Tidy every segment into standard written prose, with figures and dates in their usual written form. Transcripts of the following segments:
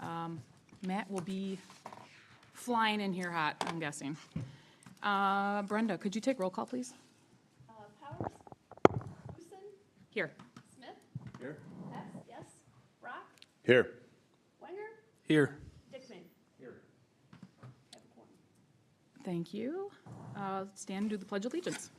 Matt will be flying in here hot, I'm guessing. Brenda, could you take roll call, please? Powers? Houston? Here. Smith? Here. Hess? Yes. Rock? Here. Wenger? Here. Dickman? Here. Have a quorum. Thank you. Stand and do the Pledge of Allegiance.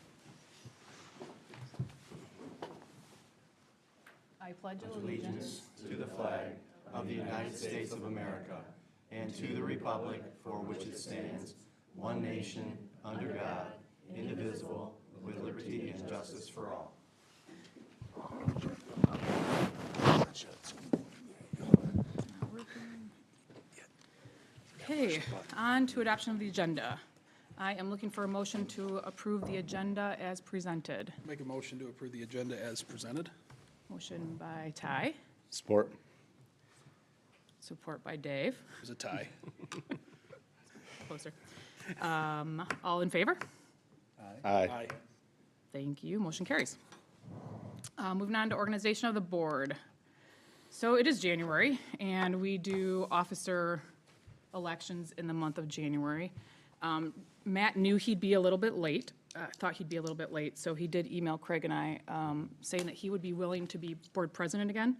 I pledge allegiance To the flag of the United States of America and to the republic for which it stands, one nation, under God, indivisible, with liberty and justice for all. Okay, on to adoption of the agenda. I am looking for a motion to approve the agenda as presented. Make a motion to approve the agenda as presented. Motion by Ty, Support. support by Dave. There's a tie. Closer. All in favor? Aye. Thank you. Motion carries. Moving on to organization of the board. So it is January, and we do officer elections in the month of January. Matt knew he'd be a little bit late, thought he'd be a little bit late, so he did email Craig and I saying that he would be willing to be board president again.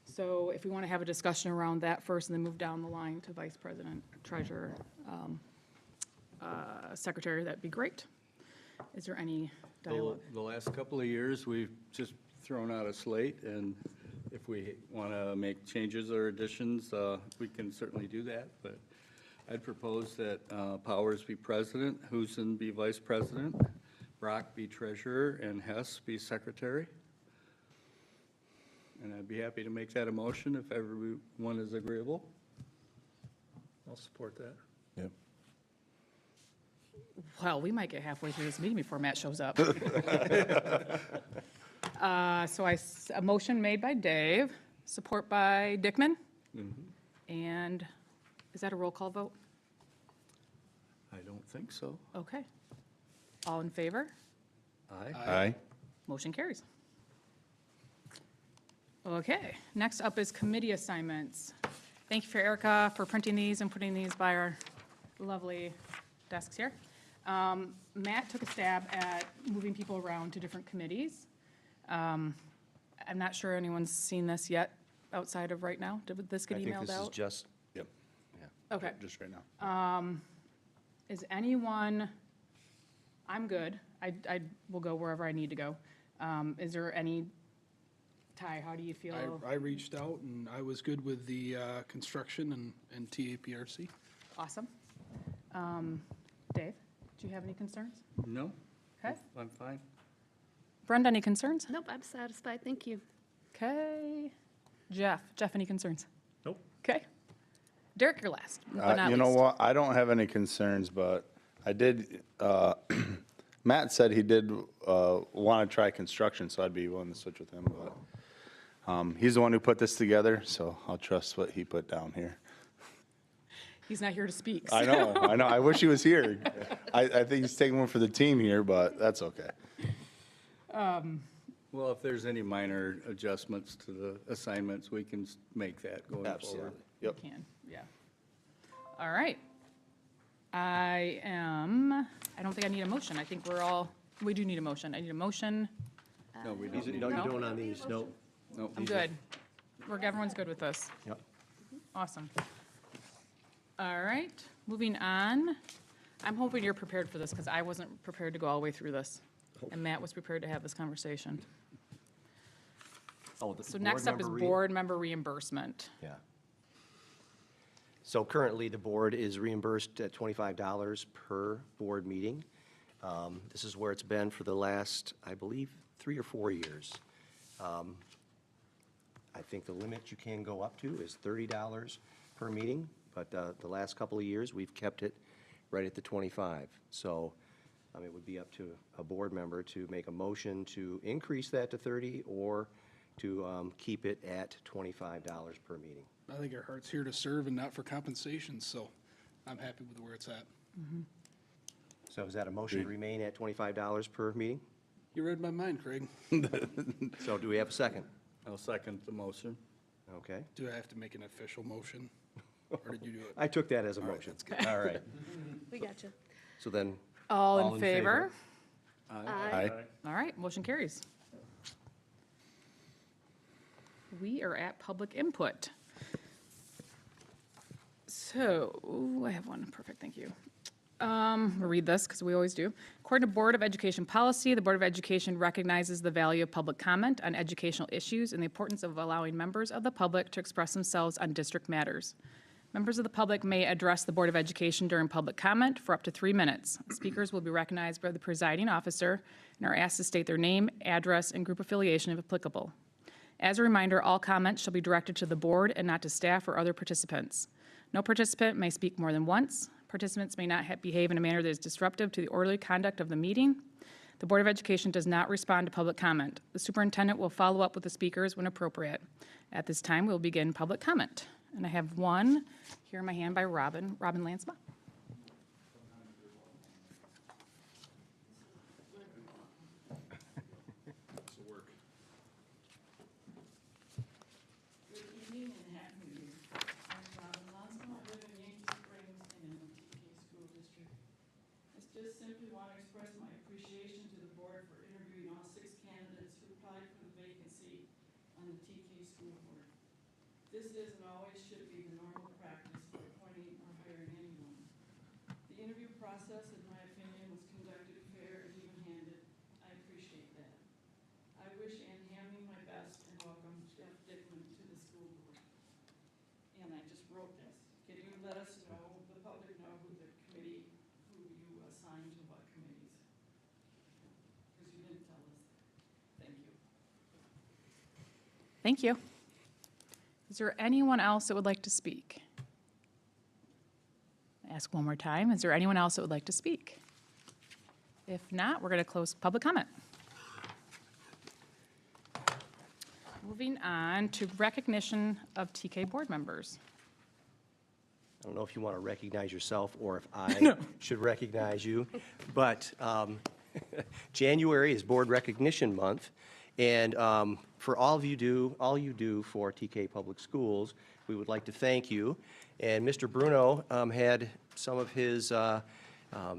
So if we want to have a discussion around that first and then move down the line to vice president, treasurer, secretary, that'd be great. Is there any dialogue? The last couple of years, we've just thrown out a slate, and if we want to make changes or additions, we can certainly do that, but I'd propose that Powers be president, Huson be vice president, Brock be treasurer, and Hess be secretary. And I'd be happy to make that a motion if everyone is agreeable. I'll support that. Yep. Well, we might get halfway through this meeting before Matt shows up. So a motion made by Dave, support by Dickman. And is that a roll call vote? I don't think so. Okay. All in favor? Aye. Aye. Motion carries. Okay, next up is committee assignments. Thank you for Erica for printing these and putting these by our lovely desks here. Matt took a stab at moving people around to different committees. I'm not sure anyone's seen this yet outside of right now. Did this get emailed out? I think this is just, Yep. Okay. Just right now. Is anyone, I'm good. I will go wherever I need to go. Is there any, Ty, how do you feel? I reached out and I was good with the construction and TAPRC. Awesome. Dave, do you have any concerns? No? Okay. I'm fine. Brenda, any concerns? Nope, I'm satisfied. Thank you. Okay. Jeff, any concerns? Nope. Okay. Derek, you're last, but not You know least. what? I don't have any concerns, but I did, Matt said he did want to try construction, so I'd be willing to switch with him, but he's the one who put this together, so I'll trust what he put down here. He's not here to speak. I know. I wish he was here. I think he's taking one for the team here, but that's okay. Well, if there's any minor adjustments to the assignments, we can make that going forward. You Yep. can, yeah. All right. I don't think I need a motion. I think we do need a motion. I need a motion. No, we don't need no, you No? don't on these, no. no, I'm these are- good. Everyone's good with this. Yep. Awesome. All right, moving on. I'm hoping you're prepared for this because I wasn't prepared to go all the way through this. And Matt was prepared to have this conversation. Oh, the So board next up is member board member reimbursement. Yeah. So currently, the board is reimbursed at $25 per board meeting. This is where it's been for the last, I believe, 3 or 4 years. I think the limit you can go up to is $30 per meeting, but the last couple of years, we've kept it right at the 25. So it would be up to a board member to make a motion to increase that to 30 or to keep it at $25 per meeting. I think our heart's here to serve and not for compensation, so I'm happy with where it's at. So is that a motion to remain at $25 per meeting? You read my mind, Craig. So do we have a second? I'll second the motion. Okay. Do I have to make an official motion? Or did you do it? I took that as a motion. All right. We got you. So then, All All in in favor? Aye. All right, motion carries. We are at public input. So, I have one, perfect, thank you. We'll read this, because we always do. According to Board of Education policy, the Board of Education recognizes the value of public comment on educational issues and the importance of allowing members of the public to express themselves on district matters. Members of the public may address the Board of Education during public comment for up to 3 minutes. Speakers will be recognized by the presiding officer and are asked to state their name, address, and group affiliation if applicable. As a reminder, all comments shall be directed to the board and not to staff or other participants. No participant may speak more than once. Participants may not behave in a manner that is disruptive to the orderly conduct of the meeting. The Board of Education does not respond to public comment. The superintendent will follow up with the speakers when appropriate. At this time, we'll begin public comment. And I have one here in my hand by Robin Lansma. Good evening and happy New Year. I'm Robin Lansma. I live in Yankee Springs and in the TK School District. I just simply want to express my appreciation to the board for interviewing all 6 candidates who applied for the vacancy on the TK School Board. This is and always should be the normal practice for appointing or hiring anyone. The interview process, in my opinion, was conducted fair and even-handed. I appreciate that. I wish Ann Hamlin my best and welcome Jeff Dickman to the school board. And I just wrote this. Can you let us know, the public know who the committee, who you assigned to what committees? Because you didn't tell us. Thank you. Thank you. Is there anyone else that would like to speak? Ask one more time. Is there anyone else that would like to speak? If not, we're going to close public comment. Moving on to recognition of TK board members. I don't know if you want to recognize yourself or if I should recognize you, but January is Board Recognition Month, and for all you do for TK Public Schools, we would like to thank you. And Mr. Bruno had some of his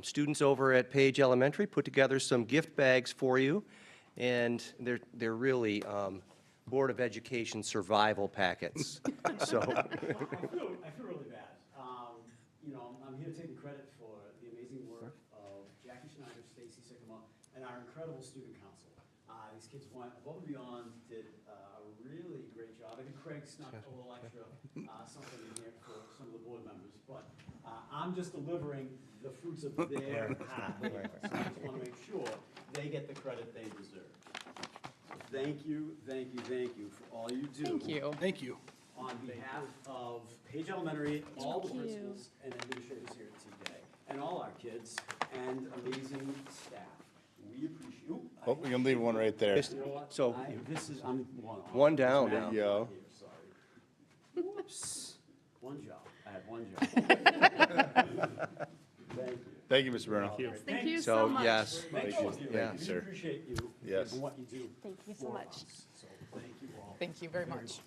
students over at Page Elementary put together some gift bags for you, and they're really Board of Education survival packets. So. I feel really bad. You know, I'm here taking credit for the amazing work of Jackie Schneider, Stacy Sycamore, and our incredible student council. These kids went above and beyond, did a really great job. I think Craig snuck a little extra something in here for some of the board members, but I'm just delivering the fruits of their hard labor. So I just want to make sure they get the credit they deserve. Thank you for all you do. Thank you. Thank you. On behalf of Page Elementary, all the Thank you. principals and administrators here at TK, and all our kids, and amazing staff. We appreciate you. Oh, we can leave one right there. You know what? So- I'm one off. One down Matt now. Yo. here, sorry. Whoops. One job. I had one job. Thank you. Thank you, Mr. Bruno. Thank you So, so much. yes, Thank all of you. Yeah. We Sir. appreciate you Yes. and what you do. Thank you so for much. us. So thank you all. Thank you very much.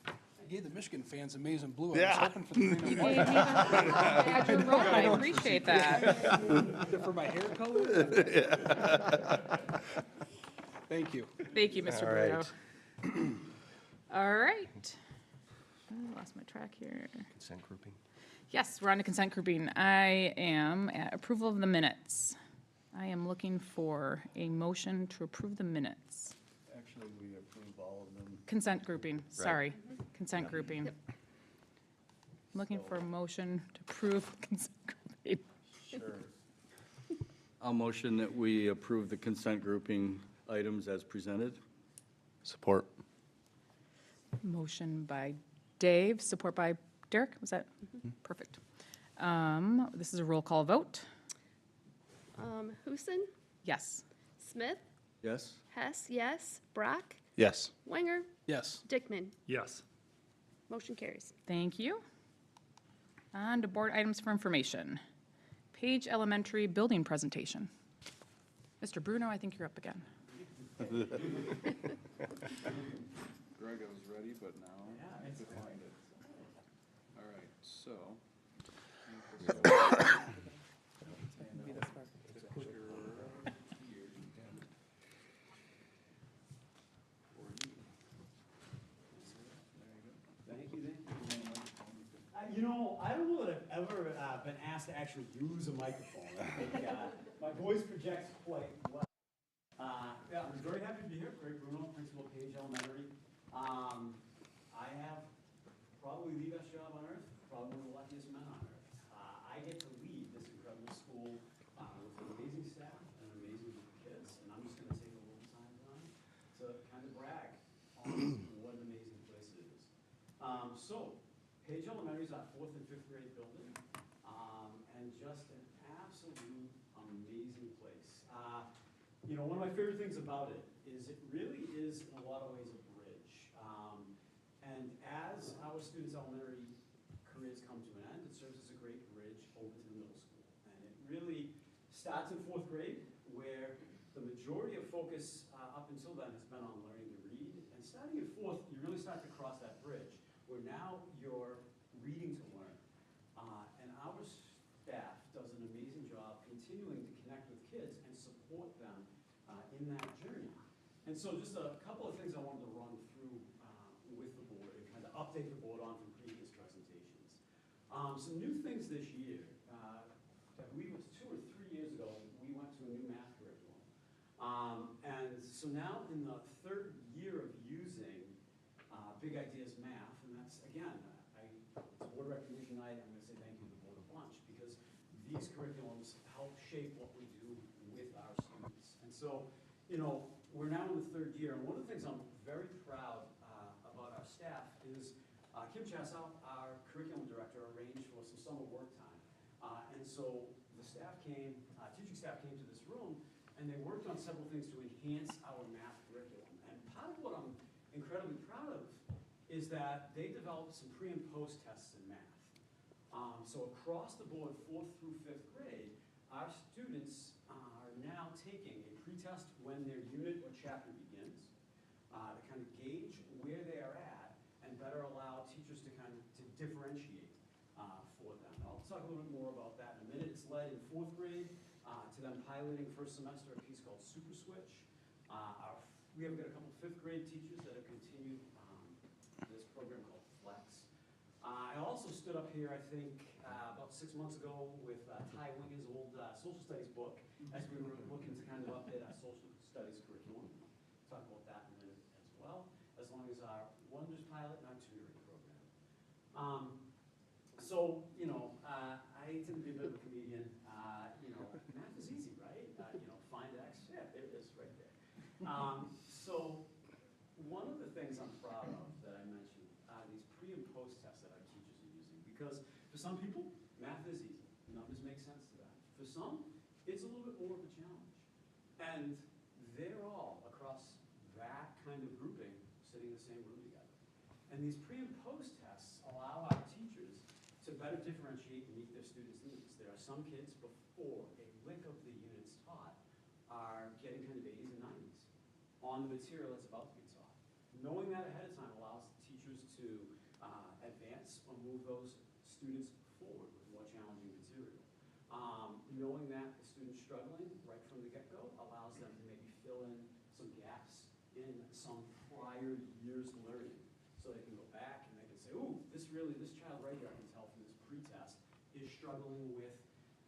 I gave the Michigan fans amazing blue. I Yeah. was hoping for the green and white. Badger Road, I appreciate that. For my hair color? Thank you. Thank you, Mr. All Bruno. right. All right. I lost my track here. Consent grouping. Yes, we're on to consent grouping. I am at approval of the minutes. I am looking for a motion to approve the minutes. Actually, we approve all of them. Consent grouping, sorry, consent grouping. Looking for a motion to approve consent grouping. Sure. I'll motion that we approve the consent grouping items as presented. Support. Motion by Dave, support by Derek, was that? Perfect. This is a roll call vote. Huson, Yes. Smith, Yes? Hess, yes. Brock, Yes. Wenger, Yes. Dickman. Yes. Motion carries. Thank you. On to board items for information. Page Elementary building presentation. Mr. Bruno, I think you're up again. Greg, I was ready, but now Yeah, I have it's to all find right. it. All right, so. Thank you, thank you. You know, I don't know that I've ever been asked to actually use a microphone. I think my voice projects quite well. Yeah, I'm very happy to be here. Greg Bruno, Principal of Page Elementary. I have probably the best job on earth, probably one of the luckiest men on earth. I get to lead this incredible school with an amazing staff and an amazing group of kids. And I'm just going to take a little time tonight to kind of brag on what an amazing place it is. So, Page Elementary is our 4th and 5th grade building, and just an absolute amazing place. You know, one of my favorite things about it is it really is, in a lot of ways, a bridge. And as our students' elementary careers come to an end, it serves as a great bridge over to the middle school. And it really starts in 4th grade, where the majority of focus up until then has been on learning to read. And starting in 4th, you really start to cross that bridge, where now you're reading to learn. And our staff does an amazing job continuing to connect with kids and support them in that journey. And so just a couple of things I wanted to run through with the board and kind of update the board on from previous presentations. Some new things this year. I believe it was 2 or 3 years ago, we went to a new math curriculum. And so now in the 3rd year of using Big Ideas Math, and that's, again, it's a board recognition night. I'm going to say thank you to the board a bunch, because these curriculums help shape what we do with our students. And so, you know, we're now in the 3rd year, and one of the things I'm very proud about our staff is Kim Chassow, our curriculum director, arranged for some summer work time. And so the staff came, teaching staff came to this room, and they worked on several things to enhance our math curriculum. And part of what I'm incredibly proud of is that they developed some pre and post tests in math. So across the board, 4th through 5th grade, our students are now taking a pre-test when their unit or chapter begins to kind of gauge where they are at and better allow teachers to kind of differentiate for them. I'll talk a little bit more about that in a minute. It's led in 4th grade to them piloting first semester a piece called Super Switch. We have got a couple 5th grade teachers that have continued this program called Flex. I also stood up here, I think, about 6 months ago with Ty Winger's old social studies book as we were looking to kind of update our social studies curriculum. Talk about that in a minute as well, as long as our Wonders pilot and our tutoring program. So, you know, I tend to be a bit of a comedian. You know, math is easy, right? You know, find X, yeah, there it is, right there. So, one of the things I'm proud of that I mentioned are these pre and post tests that our teachers are using. Because for some people, math is easy. Numbers make sense to them. For some, it's a little bit more of a challenge. And they're all across that kind of grouping sitting in the same room together. And these pre and post tests allow our teachers to better differentiate and meet their students' needs. There are some kids before a lick of the units taught are getting kind of 80s and 90s on the material that's about to be taught. Knowing that ahead of time allows teachers to advance or move those students forward with more challenging material. Knowing that the student's struggling right from the get-go allows them to maybe fill in some gaps in some prior year's learning. So they can go back and they can say, ooh, this child right here, I can tell from this pretest, is struggling with,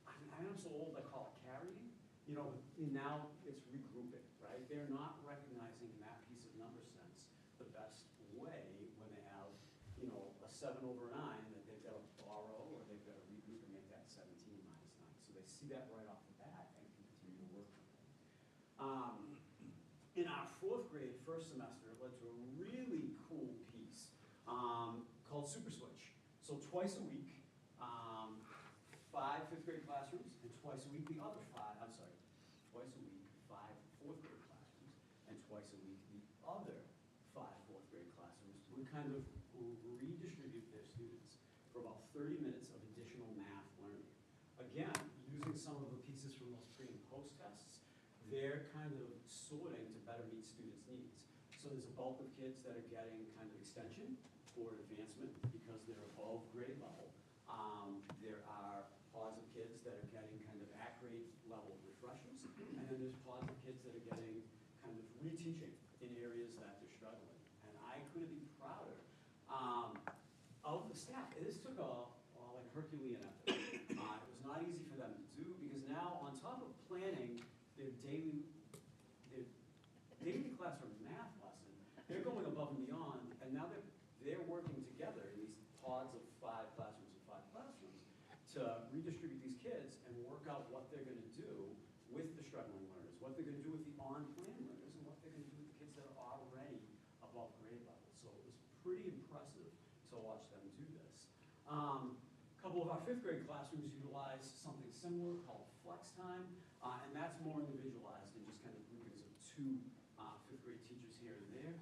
I'm so old I call it carrying. You know, now it's regrouping, right? They're not recognizing in that piece of number sense the best way when they have, you know, a 7 over 9 that they've got to borrow or they've got to regroup and make that 17 minus 9. So they see that right off the bat and can continue to work on it. In our 4th grade first semester, it led to a really cool piece called Super Switch. So twice a week, 5 5th grade classrooms, and twice a week the other 5, twice a week 5 4th grade classrooms, and twice a week the other 5 4th grade classrooms would kind of redistribute their students for about 30 minutes of additional math learning. Again, using some of the pieces from those pre and post tests, they're kind of sorting to better meet students' needs. So there's a bulk of kids that are getting kind of extension or advancement because they're above grade level. There are pods of kids that are getting kind of at grade level refreshers, and then there's pods of kids that are getting kind of reteaching in areas that they're struggling. And I couldn't be prouder of the staff. This took like Herculean effort. It was not easy for them to do because now on top of planning their daily classroom math lesson, they're going above and beyond, and now they're working together in these pods of 5 classrooms to redistribute these kids and work out what they're going to do with the struggling learners, what they're going to do with the on-plan learners, and what they're going to do with the kids that are already above grade level. So it was pretty impressive to watch them do this. A couple of our 5th grade classrooms utilize something similar called flex time, and that's more individualized and just kind of groupings of 2 5th grade teachers here and there.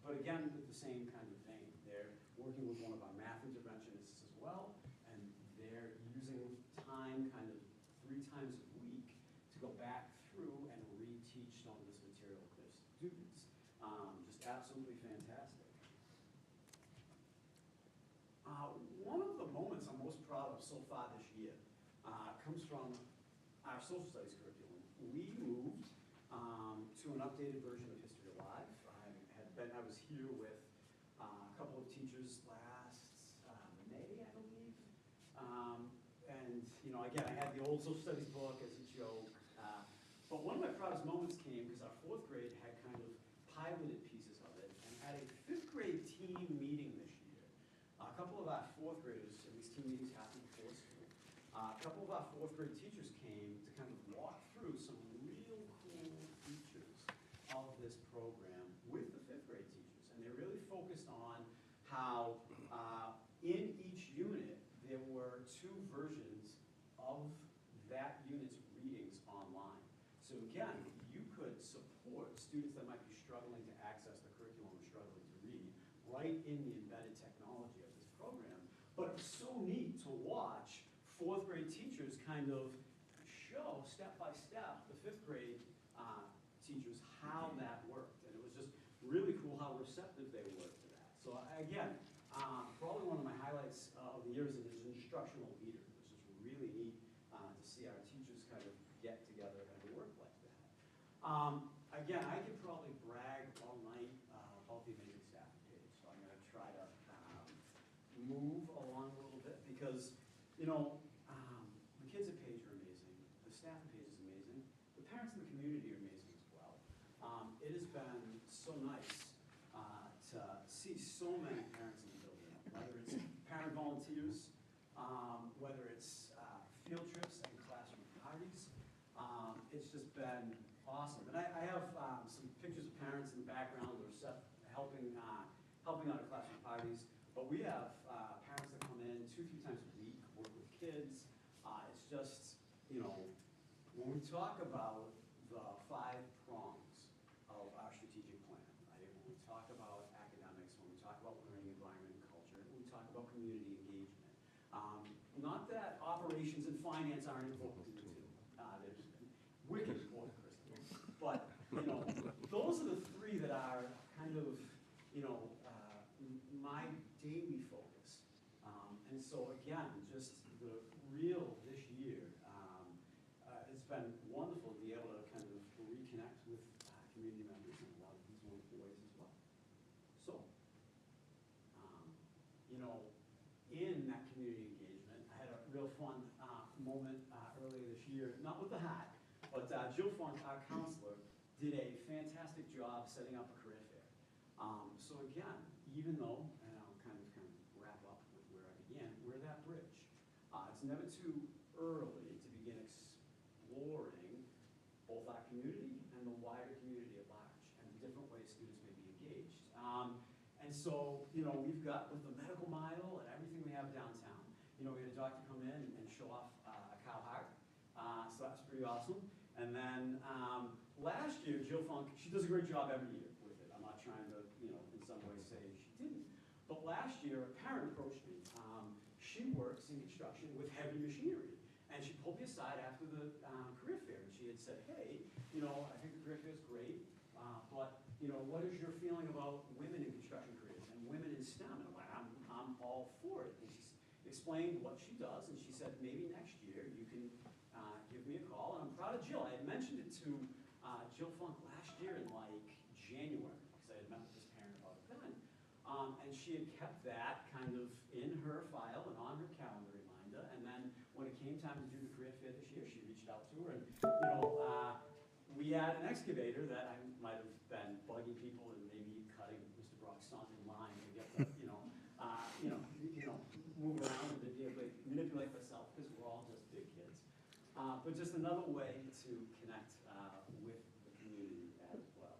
But again, with the same kind of vein. They're working with one of our math interventionists as well, and they're using time kind of 3 times a week to go back through and reteach some of this material to their students. Just absolutely fantastic. One of the moments I'm most proud of so far this year comes from our social studies curriculum. We moved to an updated version of History Alive. I was here with a couple of teachers last May, I believe. And again, I had the old social studies book as a joke. But one of my proudest moments came because our 4th grade had kind of piloted pieces of it and had a 5th grade team meeting this year. A couple of our 4th graders, and these team meetings happen before school, a couple of our 4th grade teachers came to kind of walk through some real cool features of this program with the 5th grade teachers. And they really focused on how in each unit there were 2 versions of that unit's readings online. So again, you could support students that might be struggling to access the curriculum or struggling to read right in the embedded technology of this program. But it was so neat to watch 4th grade teachers kind of show step by step the 5th grade teachers how that worked. And it was just really cool how receptive they were to that. So again, probably one of my highlights of the year is as an instructional leader. It was just really neat to see our teachers kind of get together and work like that. Again, I could probably brag all night about the amazing staff page, so I'm going to try to move along a little bit because, the kids at Page are amazing, the staff at Page is amazing, the parents in the community are amazing as well. It has been so nice to see so many parents in the building, whether it's parent volunteers, whether it's field trips and classroom parties. It's just been awesome. And I have some pictures of parents in the background who are helping out at classroom parties. But we have parents that come in 2-3 times a week, work with kids. It's just, when we talk about the 5 prongs of our strategic plan, right? When we talk about academics, when we talk about learning environment and culture, when we talk about community engagement. Not that operations and finance aren't important to the 2. They're wicked important, Kristen. But, those are the 3 that are kind of, my daily focus. And so again, just the real this year, it's been wonderful to be able to kind of reconnect with community members and a lot of these wonderful ways as well. So, in that community engagement, I had a real fun moment earlier this year, not with the hat, but Jill Funk, our counselor, did a fantastic job setting up a career fair. So again, even though, and I'll kind of wrap up with where I began, we're that bridge. It's never too early to begin exploring both our community and the wider community at large, and the different ways students may be engaged. And so, we've got with the medical mile and everything we have downtown, we had a doctor come in and show off a cow heart. So that's pretty awesome. And then last year, Jill Funk, she does a great job every year with it. I'm not trying to, in some ways say she didn't. But last year, a parent approached me. She works in construction with heavy machinery. And she pulled me aside after the career fair, and she had said, hey, I think the career fair is great, but what is your feeling about women in construction careers and women in STEM? And I'm like, I'm all for it. And she explained what she does, and she said, maybe next year you can give me a call. And I'm proud of Jill. I had mentioned it to Jill Funk last year in like January, because I had met with this parent about it then. And she had kept that kind of in her file and on her calendar reminder. And then when it came time to do the career fair this year, she reached out to her. And, we had an excavator that I might have been bugging people and maybe cutting Mr. Brock's son in line to get the, move around and manipulate myself, because we're all just big kids. But just another way to connect with the community as well.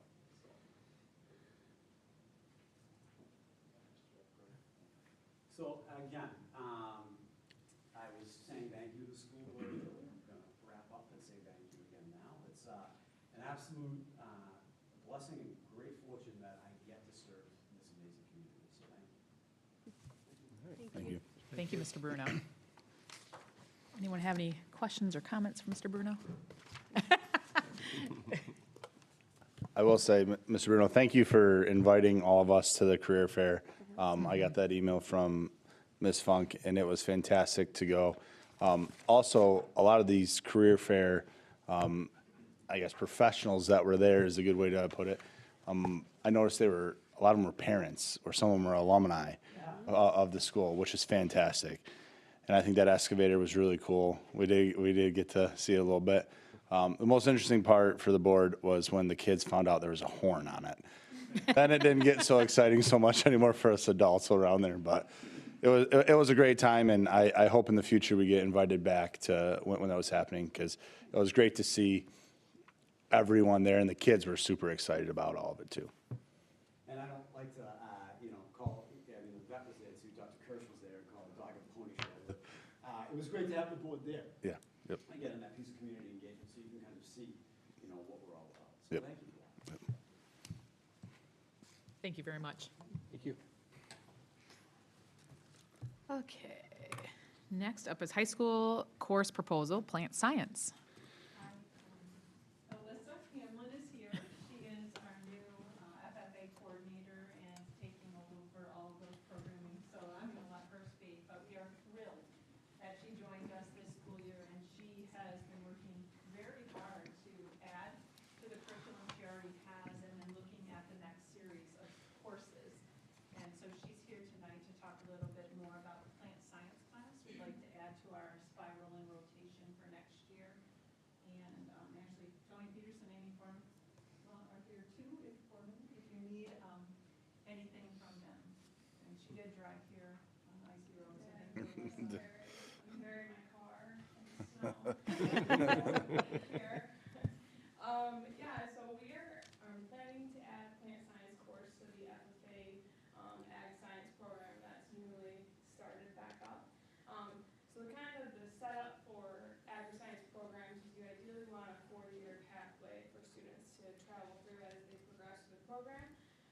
So again, I was saying thank you to the school board earlier. I'm going to wrap up and say thank you again now. It's an absolute blessing and great fortune that I get to serve this amazing community. So thank you. Thank you. Thank you, Mr. Bruno. Anyone have any questions or comments for Mr. Bruno? I will say, Mr. Bruno, thank you for inviting all of us to the career fair. I got that email from Ms. Funk, and it was fantastic to go. Also, a lot of these career fair, I guess, professionals that were there is a good way to put it. I noticed a lot of them were parents, or some of them were alumni of the school, which is fantastic. And I think that excavator was really cool. We did get to see it a little bit. The most interesting part for the board was when the kids found out there was a horn on it. Then it didn't get so exciting so much anymore for us adults around there, but it was a great time, and I hope in the future we get invited back to when that was happening, because it was great to see everyone there, and the kids were super excited about all of it too. And I don't like to, call, the vet was there too, Dr. Kirsch was there, and call the dog a pony show. But, it was great to have the board there. Yeah, yep. Again, and that piece of community engagement, so you can kind of see, what we're all about. So Yep. thank you. Thank you very much. Thank you. Okay. Next up is high school course proposal, plant science. Alyssa Hamlin is here. She is our new FFA coordinator and taking over all of those programming, so I'm going to let her speak. But we are thrilled that she joined us this school year, and she has been working very hard to add to the curriculum she already has, and then looking at the next series of courses. And so she's here tonight to talk a little bit more about the plant science class we'd like to add to our spiral and rotation for next year. And actually, Tony Peterson, Amy Form are here too, if you need anything from them. And she did drive here on icy roads. I'm here in my car in the snow. So we are planning to add plant science course to the FFA ag science program that's newly started back up. So the setup for agri-science programs is you ideally want a 4-year pathway for students to travel through as they progress through the program.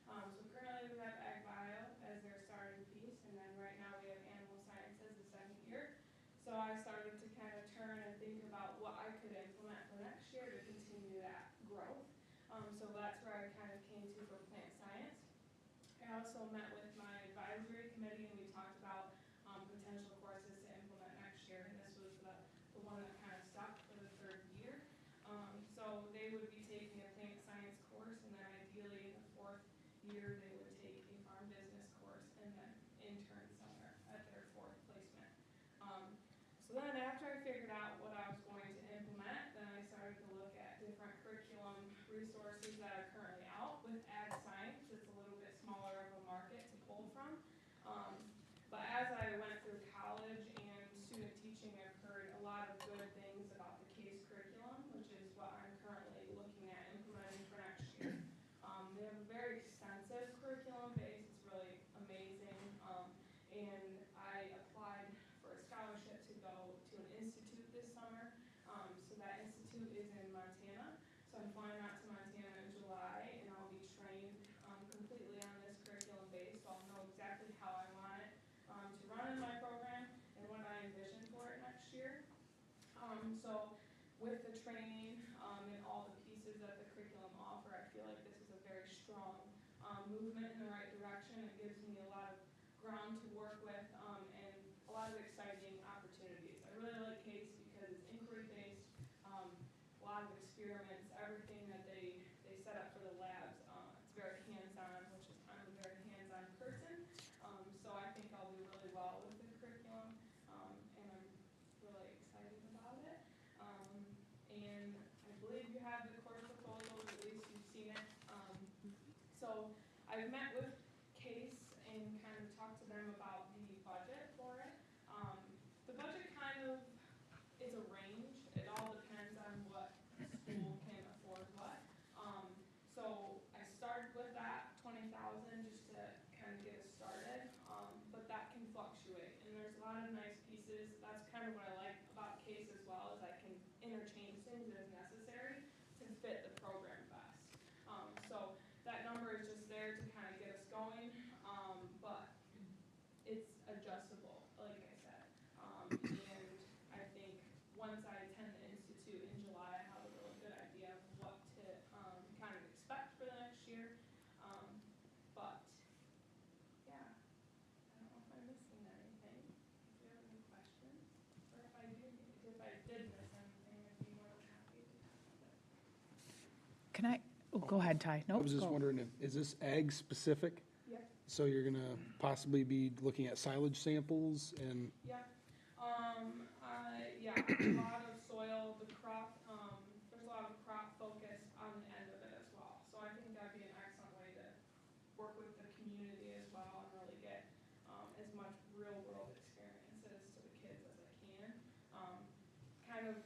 So currently we have ag bio as their starting piece, and then right now we have animal science as the second year. So I started to kind of turn and think about what I could implement for next year to continue that growth. So that's where I kind of came to for plant science. I also met with my advisory committee, and we talked about potential courses to implement next year, and this was the one that kind of stuck for the 3rd year. So they would be taking a plant science course, and then ideally in the 4th year they would take a farm business course and then intern somewhere at their 4th placement. So then after I figured out what I was going to implement, then I started to look at different curriculum resources that are currently out with ag science. It's a little bit smaller of a market to pull from. But as I went through college and student teaching, I've heard a lot of good things about the CASE curriculum, which is what I'm currently looking at implementing for next year. They have a very extensive curriculum base. It's really amazing. And I applied for a scholarship to go to an institute this summer. So that institute is in Montana. So I'm flying out to Montana in July, and I'll be trained completely on this curriculum base. So I'll know exactly how I want it to run in my program and what I envision for it next year. So with the training and all the pieces that the curriculum offer, I feel like this is a very strong movement in the right direction. It gives me a lot of ground to work with and a lot of exciting opportunities. I really like CASE because it's inquiry-based, a lot of experiments, everything that they set up for the labs. It's very hands-on, which is I'm a very hands-on person. So I think I'll do really well with the curriculum, and I'm really excited about it. And I believe you have the course proposals, at least you've seen it. So I've met with CASE and kind of talked to them about the budget for it. The budget kind of is a range. It all depends on what school can afford what. So I started with that 20,000 just to kind of get us started, but that can fluctuate. And there's a lot of nice pieces. That's kind of what I like about CASE as well, is I can interchange things as necessary to fit the program best. So that number is just there to kind of get us going, but it's adjustable, like I said. And I think once I attend the Institute in July, I have a really good idea of what to kind of expect for the next year. But yeah, I don't know if I'm missing anything. If you have any questions, or if I did miss anything, I'd be more than happy to talk about it. Can I, oh, go ahead, Ty. I Nope. was just go. wondering, is this ag specific? Yep. So you're gonna possibly be looking at silage samples and, Yeah, yeah, a lot of soil, the crop, there's a lot of crop focus on the end of it as well. So I think that'd be an excellent way to work with the community as well and really get, as much real world experiences to the kids as I can. Kind of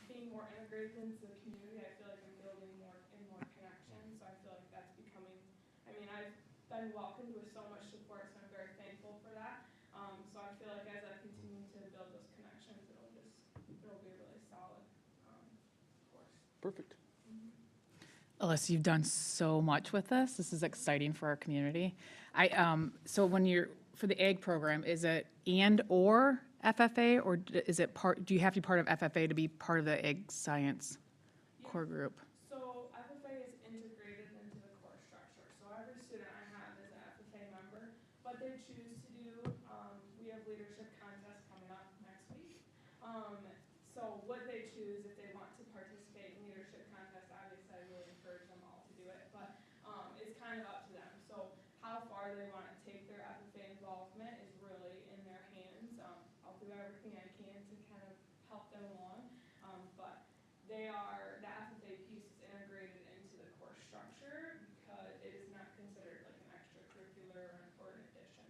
being more integrated into the community, I feel like I'm building more connections, so I feel like that's becoming, I mean, I've been welcomed with so much support, so I'm very thankful for that. So I feel like as I continue to build those connections, it'll be a really solid course. perfect. Alyssa, you've done so much with this. This is exciting for our community. So when you're, for the ag program, is it and or FFA, or is it part, do you have to be part of FFA to be part of the ag science core group? So FFA is integrated into the course structure. So every student I have is an FFA member, but they choose to do, we have leadership contests coming up next week. So what they choose, if they want to participate in leadership contests, obviously I really encourage them all to do it, but it's kind of up to them. So how far they want to take their FFA involvement is really in their hands. I'll do everything I can to kind of help them along, but they are, the FFA piece is integrated into the course structure because it is not considered like an extracurricular or an addition.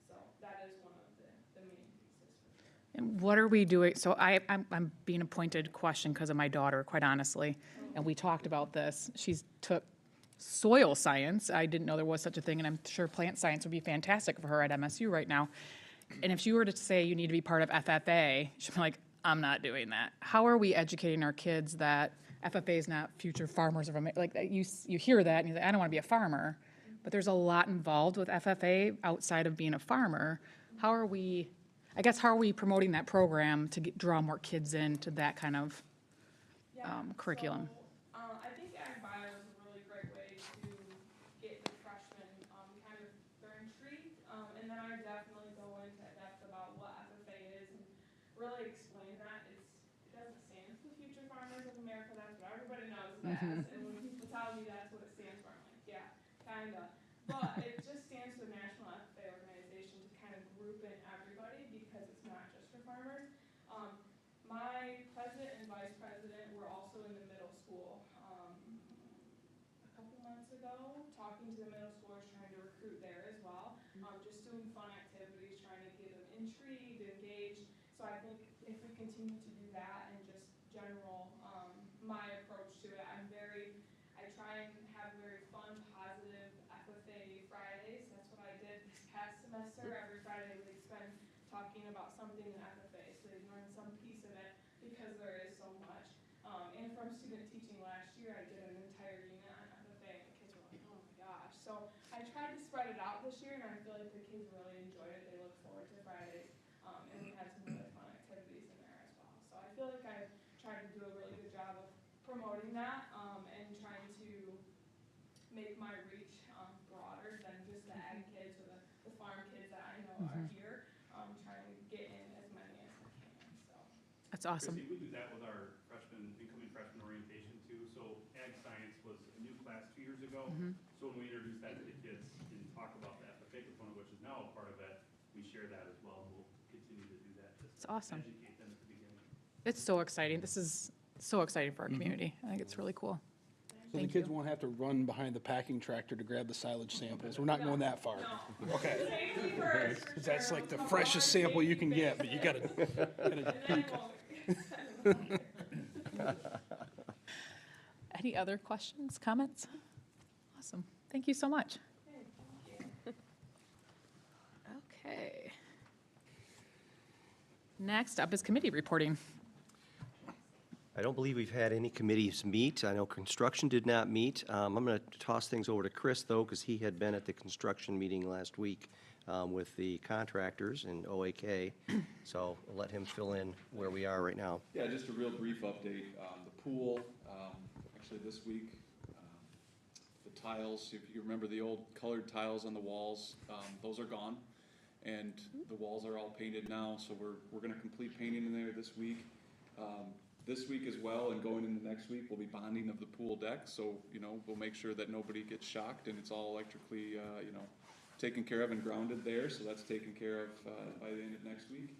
So that is one of the main pieces for sure. And what are we doing? So I'm being appointed question because of my daughter, quite honestly. And we talked about this. She's took soil science. I didn't know there was such a thing, and I'm sure plant science would be fantastic for her at MSU right now. And if she were to say you need to be part of FFA, she'd be like, I'm not doing that. How are we educating our kids that FFA is not future farmers of America? Like you hear that and you're like, I don't want to be a farmer, but there's a lot involved with FFA outside of being a farmer. How are we promoting that program to draw more kids into that kind of curriculum? So, I think ag bio is a really great way to get the freshmen kind of they're intrigued, and then I definitely go into depth about what FFA is and really explain that it doesn't stand for Future Farmers of America. That's what everybody knows it as, and when people tell me that's what it stands for, I'm like, yeah, kinda. But it just stands for National FFA Organization to kind of group in everybody because it's not just for farmers. My president and vice president were also in the middle school a couple months ago, talking to the middle schoolers, trying to recruit there as well. Just doing fun activities, trying to get them intrigued, engaged. So I think if we continue to do that and just general, my approach to it, I try and have very fun, positive FFA Fridays. That's what I did this past semester. Every Friday we'd spend talking about something in FFA, so they learn some piece of it because there is so much. And from student teaching last year, I did an entire unit on FFA, and the kids were like, oh my gosh. So I tried to spread it out this year, and I feel like the kids really enjoyed it. They look forward to Fridays, and we had some really fun activities in there as well. So I feel like I tried to do a really good job of promoting that and trying to make my reach broader than just the ag kids or the farm kids that I know are here. Trying to get in as many as I can, so. That's awesome. Chrissy, we do that with our incoming freshman orientation too. So ag science was a new class 2 years ago. So when we introduced that to the kids and talk about that, the FFA component, which is now a part of it, we share that as well. We'll continue to do that. It's awesome. Educate them at the beginning. It's so exciting. This is so exciting for our community. I think it's really cool. So the Thank kids you. won't have to run behind the packing tractor to grab the silage samples. We're not going that far. Okay. Safety first, for 'Cause that's sure. like the We'll freshest focus on sample you safety can get, based but you and gotta then it won't. Any other questions, comments? Awesome. Thank you so much. Okay. Next up is committee reporting. I don't believe we've had any committees meet. I know construction did not meet. I'm going to toss things over to Chris, though, because he had been at the construction meeting last week with the contractors in OAK. So I'll let him fill in where we are right now. Yeah, just a real brief update. The pool, actually this week, the tiles, if you remember the old colored tiles on the walls, those are gone. And the walls are all painted now, so we're gonna complete painting in there this week. This week as well, and going into next week, will be bonding of the pool deck, so, we'll make sure that nobody gets shocked and it's all electrically, taken care of and grounded there, so that's taken care of, by the end of next week.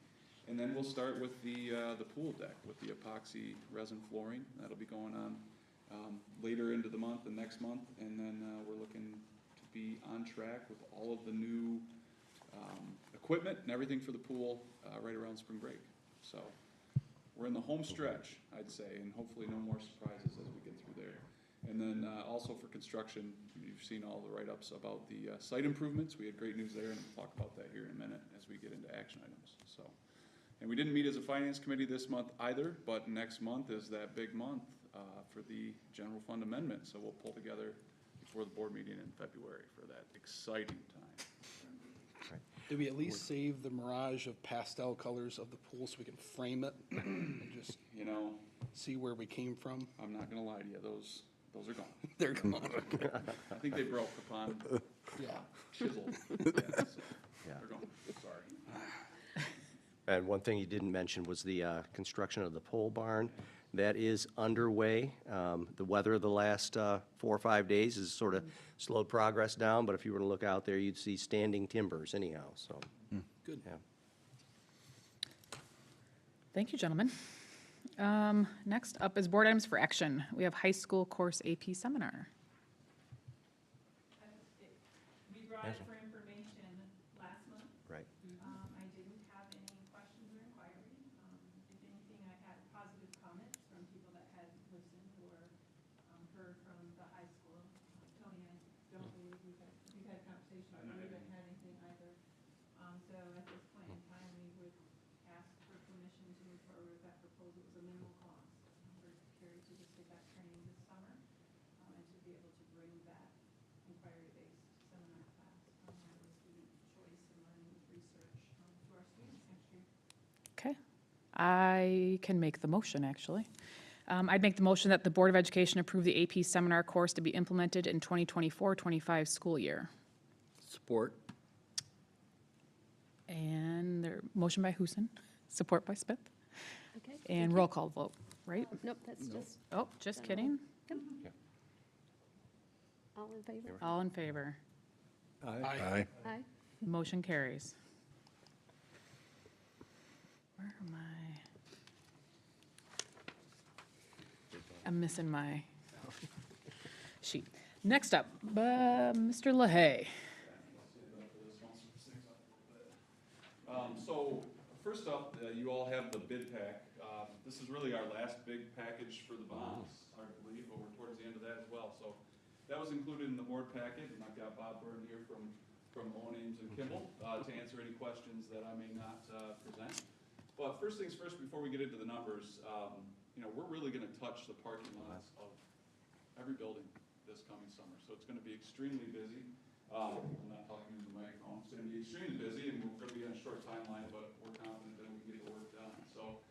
And then we'll start with the pool deck, with the epoxy resin flooring, that'll be going on, later into the month and next month, and then, we're looking to be on track with all of the new, equipment and everything for the pool, right around spring break, so. We're in the home stretch, I'd say, and hopefully no more surprises as we get through there. And then also for construction, you've seen all the write-ups about the site improvements. We had great news there, and we'll talk about that here in a minute as we get into action items. So, and we didn't meet as a finance committee this month either, but next month is that big month for the general fund amendment. So we'll pull together before the board meeting in February for that exciting time. Did we at least save the mirage of pastel colors of the pool so we can frame it and just see where we came from? I'm not gonna lie to you, those are gone. They're gone. I think they broke upon Yeah. chisel. Yeah, so Yeah. they're gone, sorry. And one thing you didn't mention was the construction of the pole barn. That is underway. The weather the last 4 or 5 days has sort of slowed progress down, but if you were to look out there, you'd see standing timbers anyhow, so. Good. Yeah. Thank you, gentlemen. Next up is board items for action. We have high school course AP seminar. We brought it for information last month. Right. I didn't have any questions or inquiries. If anything, I had positive comments from people that had listened or heard from the high school. Tony, I don't believe we've had conversation, but we haven't had anything either. So at this point in time, we would ask for permission to move forward with that proposal. It was a minimal cost for Carrie to just get that training this summer and to be able to bring that inquiry-based seminar class on student choice and learning with research to our students next year. Okay. I can make the motion, actually. I'd make the motion that the Board of Education approve the AP seminar course to be implemented in 2024-25 school year. Support. And there, motion by Huson, support by Smith, Okay. and roll call vote, right? Nope, that's just, Oh, just kidding. all in favor? All in favor. Aye. Aye. Motion carries. Where am I? I'm missing my sheet. Next up, Mr. LaHaye. So, first up, you all have the bid pack. This is really our last big package for the bonds, I believe, but we're towards the end of that as well. So, that was included in the board packet, and I've got Bob Byrne here from Owen Ames and Kimball to answer any questions that I may not present. But first things first, before we get into the numbers, we're really gonna touch the parking lots of every building this coming summer. So it's gonna be extremely busy. I'm not talking into the microphone. It's gonna be extremely busy, and we're gonna be on a short timeline, but we're confident that we can get the work done. So,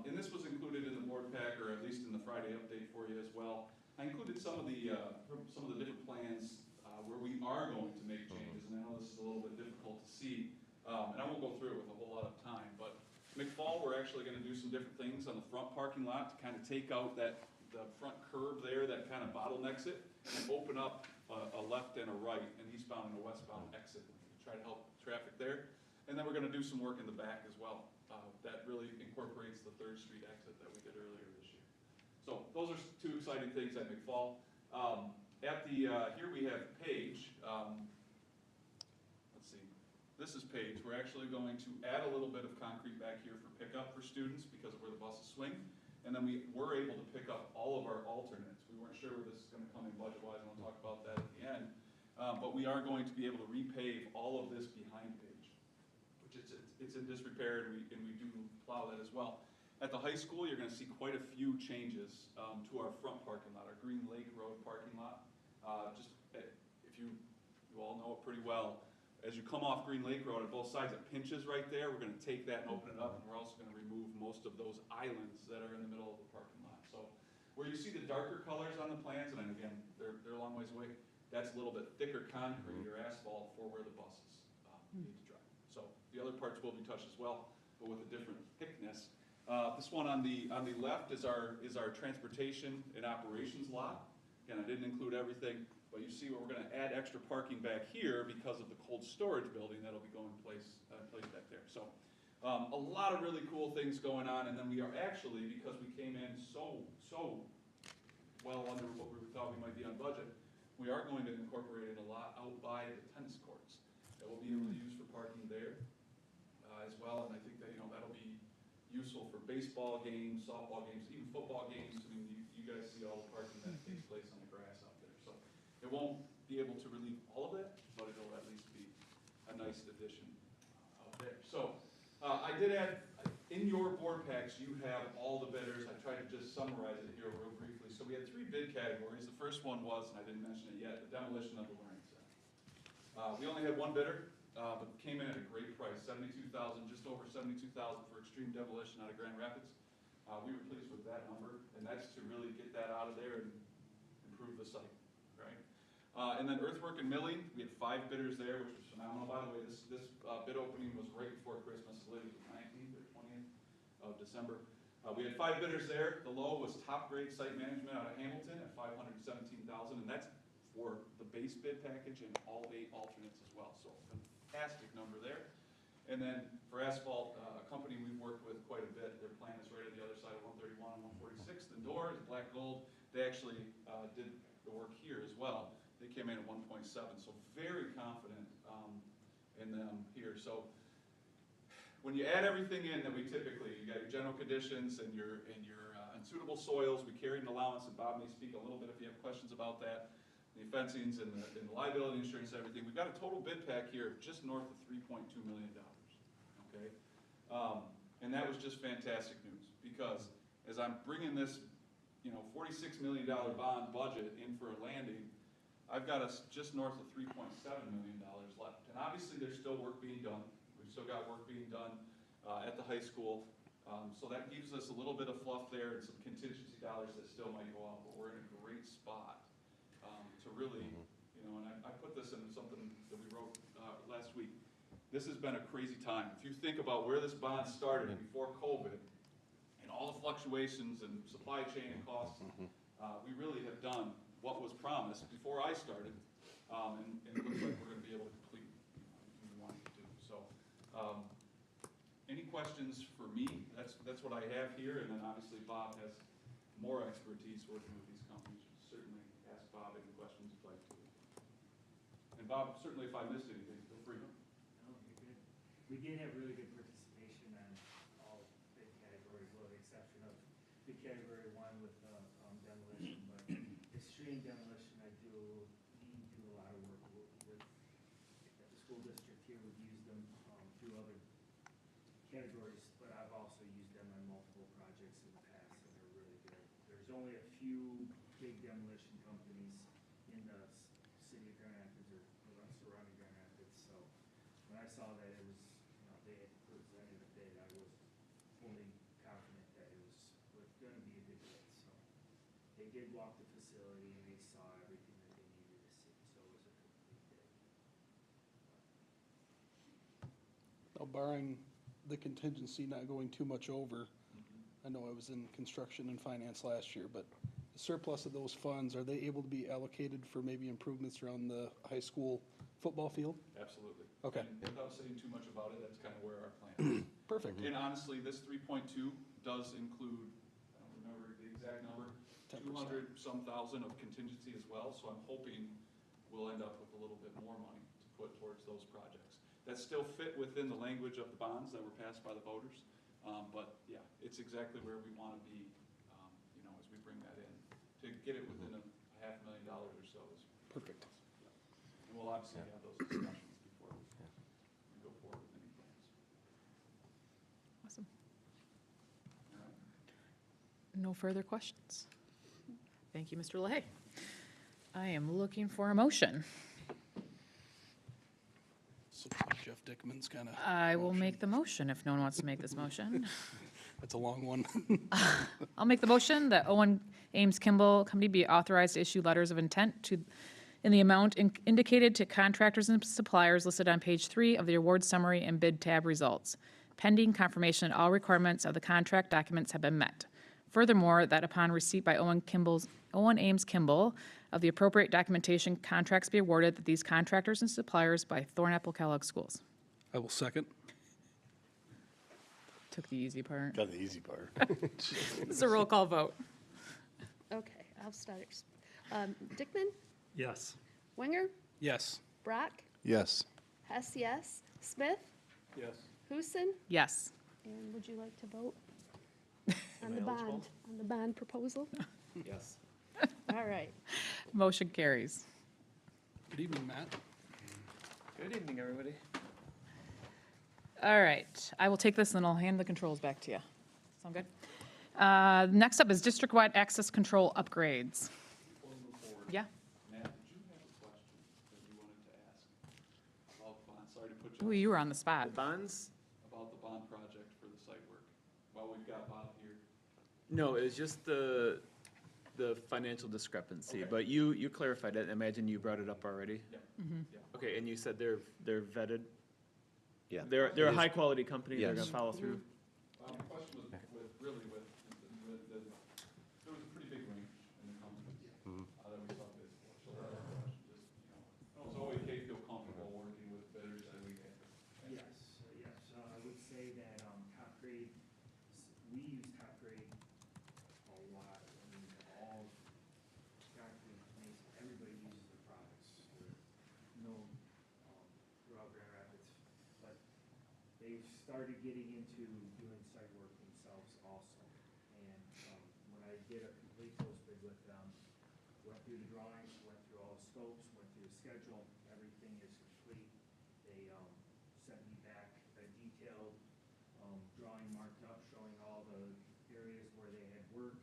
and this was included in the board pack, or at least in the Friday update for you as well. I included some of the different plans where we are going to make changes, and I know this is a little bit difficult to see, and I won't go through it with a whole lot of time, but McFall, we're actually gonna do some different things on the front parking lot to kind of take out the front curb there that kind of bottlenecks it, and open up a left and a right, an eastbound and a westbound exit, to try to help traffic there. And then we're gonna do some work in the back as well, that really incorporates the 3rd Street exit that we did earlier this year. So those are 2 exciting things at McFall. Here we have Page. Let's see, this is Page. We're actually going to add a little bit of concrete back here for pickup for students because of where the buses swing. And then we were able to pick up all of our alternates. We weren't sure where this is gonna come in budget-wise, and I'll talk about that at the end. But we are going to be able to repave all of this behind Page, which it's in disrepair, and we do plow that as well. At the high school, you're gonna see quite a few changes to our front parking lot, our Green Lake Road parking lot. If you all know it pretty well, as you come off Green Lake Road, at both sides, it pinches right there. We're gonna take that and open it up, and we're also gonna remove most of those islands that are in the middle of the parking lot. So where you see the darker colors on the plans, and again, they're a long ways away, that's a little bit thicker concrete or asphalt for where the buses need to drive. So the other parts will be touched as well, but with a different thickness. This one on the left is our transportation and operations lot. Again, I didn't include everything, but you see where we're gonna add extra parking back here because of the cold storage building that'll be going in place back there. So a lot of really cool things going on, and then we are actually, because we came in so well under what we thought we might be on budget, we are going to incorporate a lot out by the tennis courts that we'll be able to use for parking there as well, and I think that, that'll be useful for baseball games, softball games, even football games. I mean, you guys see all the parking that takes place on the grass out there. So it won't be able to relieve all of that, but it'll at least be a nice addition out there. So I did add, in your board packs, you have all the bidders. I tried to just summarize it here real briefly. So we had 3 bid categories. The first one was, and I didn't mention it yet, the demolition of the learning center. We only had 1 bidder. But came in at a great price, $72,000, just over $72,000 for extreme demolition out of Grand Rapids. We were pleased with that number, and that's to really get that out of there and improve the site, right? And then earthwork and milling, we had 5 bidders there, which was phenomenal. By the way, this bid opening was right before Christmas, literally the 19th or 20th of December. We had 5 bidders there. The low was top grade site management out of Hamilton at $517,000, and that's for the base bid package and all 8 alternates as well. So fantastic number there. And then for asphalt, a company we've worked with quite a bit, their plan is right on the other side of 131 and 146. The door is black gold. They actually did the work here as well. They came in at 1.7, so very confident in them here. So when you add everything in that we typically, you got your general conditions and your unsuitable soils, we carried an allowance, and Bob may speak a little bit if you have questions about that. The fencings and the liability insurance, everything. We've got a total bid pack here just north of $3.2 million, okay? And that was just fantastic news, because as I'm bringing this, $46 million bond budget in for a landing, I've got us just north of $3.7 million left. And obviously there's still work being done. We've still got work being done at the high school. So that gives us a little bit of fluff there and some contingency dollars that still might go out, but we're in a great spot to really, and I put this in something that we wrote last week. This has been a crazy time. If you think about where this bond started before COVID and all the fluctuations and supply chain and costs, we really have done what was promised before I started, and it looks like we're going to be able to complete what we wanted to do. So, any questions for me? That's what I have here, and then obviously Bob has more expertise working with these companies. Certainly ask Bob any questions you'd like to. And Bob, certainly if I missed anything, feel free. No, you're good. We did have really good participation on all bid categories, with the exception of bid category 1 with demolition, but extreme demolition, we do a lot of work with at the school district here. We've used them through other categories, but I've also used them on multiple projects in the past, and they're really good. There's only a few big demolition companies in the city of Grand Rapids or surrounding Grand Rapids, so when I saw that it was, they had presented a bid, I was fully confident that it was going to be a good bid, so they they did walk the facility and they saw everything that they needed to see, so it was a complete day. Now barring the contingency not going too much over, I know I was in construction and finance last year, but the surplus of those funds, are they able to be allocated for maybe improvements around the high school football field? Absolutely. Okay. And without saying too much about it, that's kind of where our plan is. Perfect. And honestly, this 3.2 does include, I don't remember the exact number, 10%. 200-some thousand of contingency as well, so I'm hoping we'll end up with a little bit more money to put towards those projects. That still fit within the language of the bonds that were passed by the voters, but yeah, it's exactly where we want to be, you know, as we bring that in. To get it within a $500,000 or so is. Perfect. And we'll obviously have those discussions before we go forward with any plans. Awesome. All right. No further questions. Thank you, Mr. LaHaye. I am looking for a motion. So Jeff Dickman's kind of. I will make the motion if no one wants to make this motion. That's a long one. I'll make the motion that Owen Ames Kimball Company be authorized to issue letters of intent to, in the amount indicated to contractors and suppliers listed on page 3 of the award summary and bid tab results, pending confirmation that all requirements of the contract documents have been met. Furthermore, that upon receipt by Owen Ames Kimball of the appropriate documentation, contracts be awarded that these contractors and suppliers by Thornapple Kellogg Schools. I will second. Took the easy part. Got the easy part. This is a roll call vote. Okay, I'll start. Dickman, Yes. Wenger, Yes. Brock, Yes. Hess, yes, Smith, Yes. Huson, Yes. and would you like to vote on the bond proposal? Yes. All right. Motion carries. Good evening, Matt. Good evening, everybody. All right, I will take this and I'll hand the controls back to you. Sound good? Next up is district-wide access control upgrades. Before we move forward, Yeah? Matt, did you have a question that you wanted to ask about the bond? Sorry to put you Ooh, on you were on the spot. The bonds? about the bond project for the site work. While we've got Bob here. No, it was just the financial discrepancy, Okay. but you clarified it. I imagine you brought it up already. Yeah. Mm-hmm. Yeah. Okay, and you said they're vetted? Yeah. They're It a is- high-quality company, they're Yes. gonna follow through? The question was there was a pretty big range in the companies that we saw bids for. So that was the question, just, you know, so OAK feel comfortable working with bidders that we have. Yes, yes, I would say that, Top Grade, we use Top Grade a lot, I mean, all, practically, everybody uses their products. They're known, throughout Grand Rapids, but they've started getting into doing site work themselves also. And, when I did a complete post bid with them, went through the drawings, went through all the scopes, went through the schedule, everything is complete. They, sent me back a detailed, drawing marked up, showing all the areas where they had work,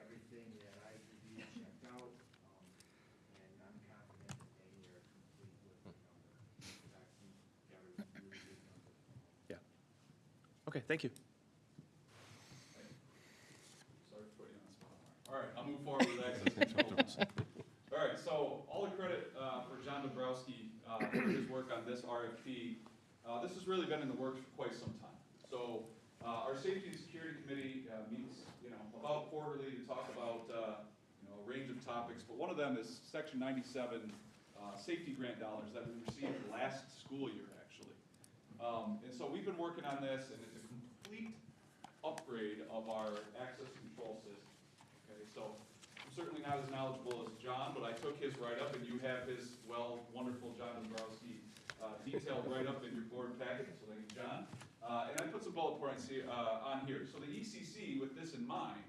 everything that I reviewed, checked out, and I'm confident that they are complete with the number. In fact, we got a really good number. Okay, thank you. Sorry to put you on the spot, Mark. All right, I'll move forward with access control. All right, so all the credit for John Dombrowski for his work on this RFP. This has really been in the works for quite some time. So our Safety and Security Committee meets, about quarterly to talk about, a range of topics. But one of them is Section 97 safety grant dollars that we received last school year, actually. And so we've been working on this, and it's a complete upgrade of our access control system. Okay, so I'm certainly not as knowledgeable as John, but I took his write-up, and you have his, wonderful John Dombrowski detailed write-up in your board packet, so thank you, John. And I put some bullet points here, on here. So the ECC, with this in mind,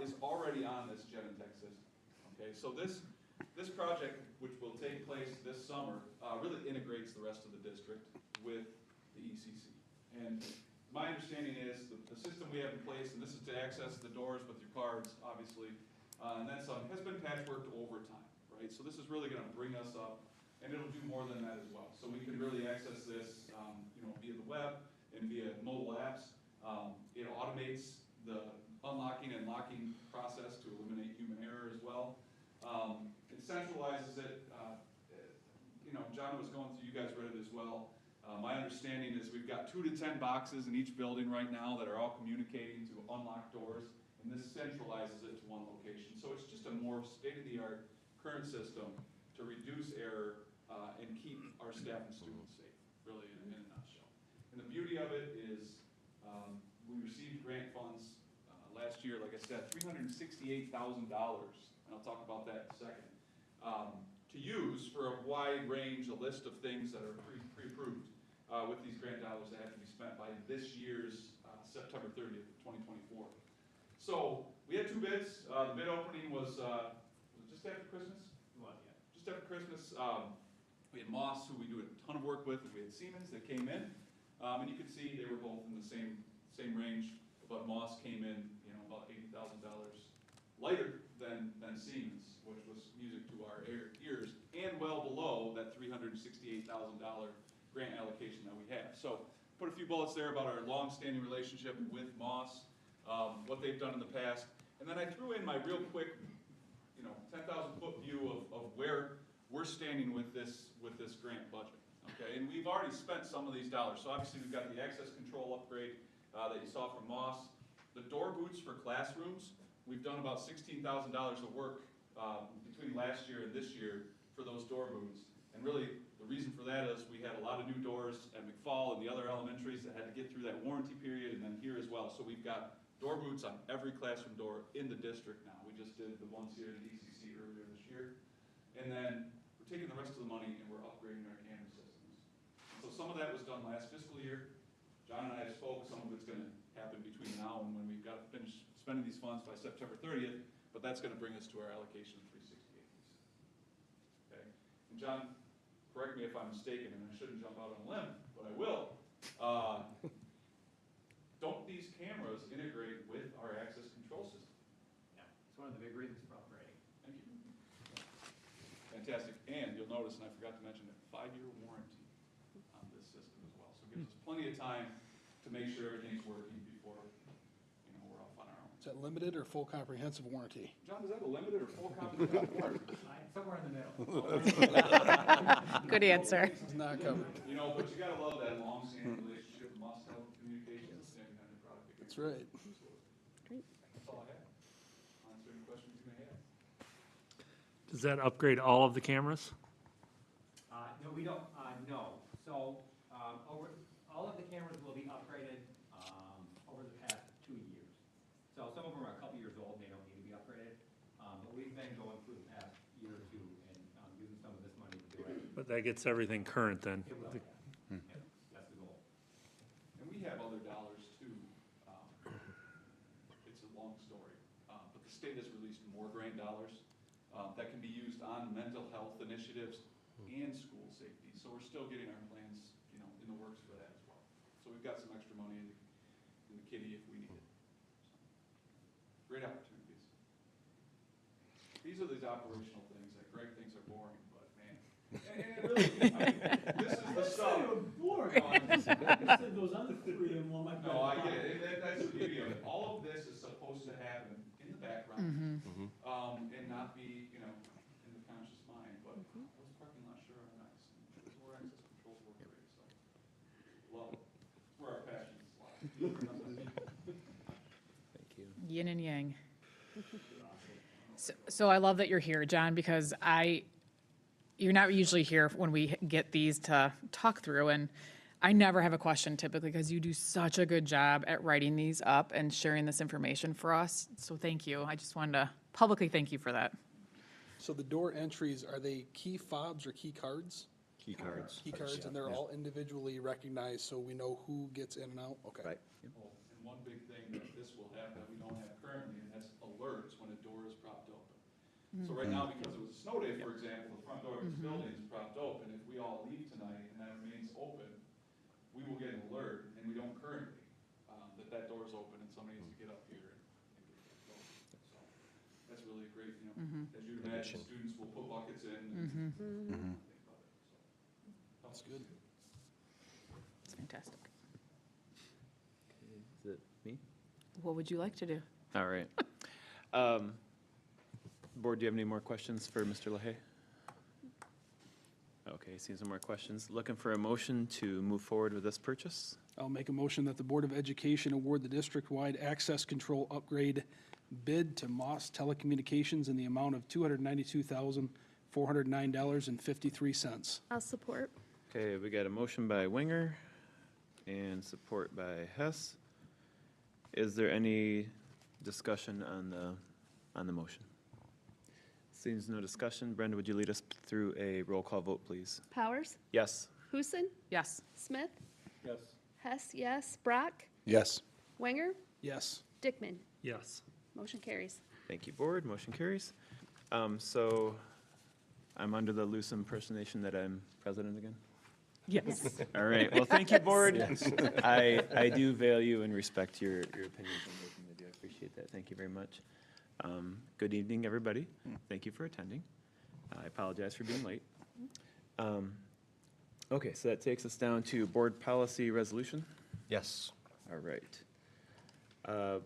is already on this Genentech system. Okay, so this project, which will take place this summer, really integrates the rest of the district with the ECC. And my understanding is the system we have in place, and this is to access the doors with your cards, obviously, and then some, has been patchworked over time, right? So this is really gonna bring us up, and it'll do more than that as well. So we can really access this, via the web and via mobile apps. It automates the unlocking and locking process to eliminate error as well. It centralizes it, John was going through, you guys read it as well. My understanding is we've got 2 to 10 boxes in each building right now that are all communicating to unlock doors, and this centralizes it to one location. So it's just a more state-of-the-art current system to reduce error and keep our staff and students safe, really in a nutshell. And the beauty of it is we received grant funds last year, like I said, $368,000, and I'll talk about that in a second, to use for a wide range, a list of things that are pre-approved with these grant dollars that have to be spent by this year's September 30th, 2024. So we had 2 bids. The bid opening was it just after Christmas? It was, yeah. Just after Christmas. We had Moss, who we do a ton of work with, and we had Siemens that came in. And you can see they were both in the same range, but Moss came in, about $80,000 lighter than Siemens, which was music to our ears, and well below that $368,000 grant allocation that we have. So put a few bullets there about our long-standing relationship with Moss, what they've done in the past, and then I threw in my real quick, 10,000-foot view of where we're standing with this grant budget. Okay, and we've already spent some of these dollars. So obviously we've got the access control upgrade that you saw from Moss. The door boots for classrooms, we've done about $16,000 of work between last year and this year for those door boots. And really, the reason for that is we had a lot of new doors at McFall and the other elementaries that had to get through that warranty period, and then here as well. So we've got door boots on every classroom door in the district now. We just did the ones here at DCC earlier this year. And then we're taking the rest of the money and we're upgrading our camera systems. So some of that was done last fiscal year. John and I have spoke, some of it's gonna happen between now and when we've got to finish spending these funds by September 30th, but that's gonna bring us to our allocation of 368. Okay, and John, correct me if I'm mistaken, and I shouldn't jump out on a limb, but I will. Don't these cameras integrate with our access control system? Yeah, it's one of the big reasons for upgrading. Thank you. Fantastic, and you'll notice, and I forgot to mention it, 5-year warranty on this system as well. So it gives us plenty of time to make sure everything's working before, we're off on our own. Is that limited or full comprehensive warranty? John, is that a limited or full comprehensive warranty? Somewhere in the middle. Good answer. It's not covered. But you gotta love that long-standing relationship with Moscow Communications and the product. That's right. That's all I have. Answer any questions you may have. Does that upgrade all of the cameras? No, we don't, no. So, all of the cameras will be upgraded, over the past 2 years. So some of them are a couple years old, they don't need to be upgraded. But we've been going through the past year or 2 and, using some of this money to do it. But that gets everything current then? It will, yeah. Yeah, that's the goal. And we have other dollars too. It's a long story, but the state has released more grant dollars that can be used on mental health initiatives and school safety. So we're still getting our plans, in the works for that as well. So we've got some extra money in the kitty if we need it. So, great opportunities. These are these operational things that Greg thinks are boring, but man, and really, this is the stuff. Boring. You said those other 3 and one might be. No, I get it. That's the beauty of it. All of this is supposed to happen in the background, and not be, in the conscious mind. But those parking lots sure are nice. And those more access controls work great. So love it. It's where our passions lie. Thank you. Yin and yang. So I love that you're here, John, because you're not usually here when we get these to talk through, and I never have a question typically because you do such a good job at writing these up and sharing this information for us. So thank you. I just wanted to publicly thank you for that. So the door entries, are they key fobs or key cards? Key cards. Key cards, and they're all individually recognized, so we know who gets in and out? Okay. Right. Oh, and one big thing that this will have that we don't have currently, and that's alerts when a door is propped open. So right now, because it was a snow day, for example, the front door of this building is propped open. If we all leave tonight and that remains open, we will get an alert, and we don't currently, that door is open and somebody needs to get up here and get things going. So that's really a great, as you'd imagine, students will put buckets in and think about it. So That's good. It's fantastic. Is it me? What would you like to do? All right. Board, do you have any more questions for Mr. LaHaye? Okay, seeing some more questions. Looking for a motion to move forward with this purchase? I'll make a motion that the Board of Education award the district-wide access control upgrade bid to Moss Telecommunications in the amount of $292,409.53. I'll support. Okay, we got a motion by Winger and support by Hess. Is there any discussion on the motion? Seems no discussion. Brenda, would you lead us through a roll call vote, please? Powers, Yes. Huson, Yes. Smith, Yes. Hess, yes, Brock, Yes. Wenger, Yes. Dickman. Yes. Motion carries. Thank you, Board. Motion carries. So I'm under the loose impersonation that I'm president again? Yes. All right, well, thank you, Board. I do value and respect your opinions on everything I do. I appreciate that. Thank you very much. Good evening, everybody. Thank you for attending. I apologize for being late. Okay, so that takes us down to Board Policy Resolution. Yes. All right.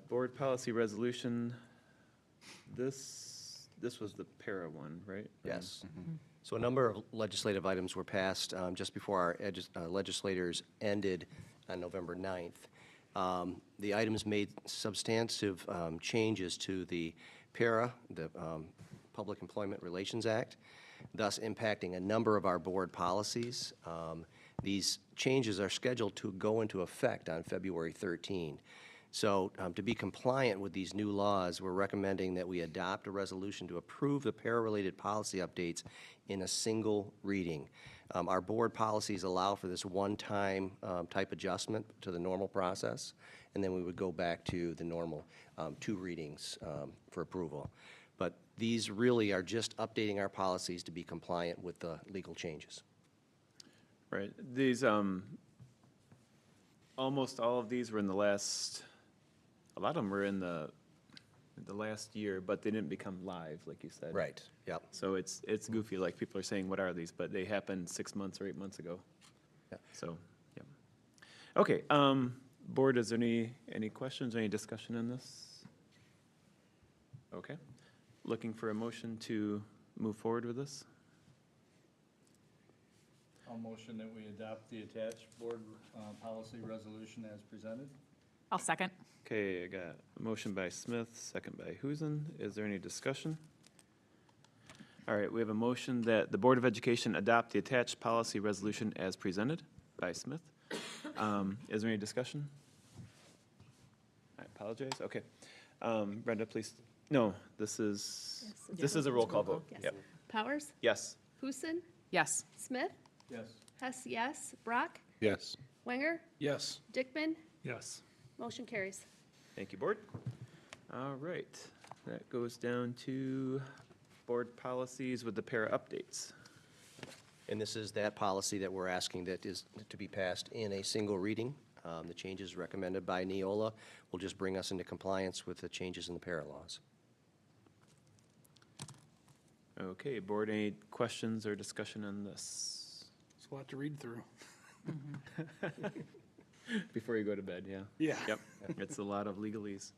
Board Policy Resolution, this was the para one, right? Yes. So a number of legislative items were passed just before our legislators ended on November 9th. The items made substantive changes to the PARA, the Public Employment Relations Act, thus impacting a number of our board policies. These changes are scheduled to go into effect on February 13. So to be compliant with these new laws, we're recommending that we adopt a resolution to approve the para-related policy updates in a single reading. Our board policies allow for this one-time type adjustment to the normal process, and then we would go back to the normal 2 readings for approval. But these really are just updating our policies to be compliant with the legal changes. Right. These, almost all of these were in the last, a lot of them were in the last year, but they didn't become live, like you said. Right, yep. So it's goofy, like people are saying, what are these? But they happened 6 months or 8 months ago. Yep. So, yeah. Okay, Board, is there any questions, any discussion on this? Okay. Looking for a motion to move forward with this? I'll motion that we adopt the attached board policy resolution as presented. I'll second. Okay, I got a motion by Smith, second by Husen. Is there any discussion? All right, we have a motion that the Board of Education adopt the attached policy resolution as presented by Smith. Is there any discussion? I apologize, okay. Brenda, please, no, this is a roll call vote. Yes. Yep. Powers, Yes. Huson, Yes. Smith, Yes. Hess, yes, Brock, Yes. Wenger, Yes. Dickman. Yes. Motion carries. Thank you, Board. All right, that goes down to board policies with the para updates. And this is that policy that we're asking that is to be passed in a single reading. The changes recommended by Neola will just bring us into compliance with the changes in the para laws. Okay, Board, any questions or discussion on this? It's a lot to read through. Before you go to bed, yeah. Yeah. Yep, it's a lot of legalese.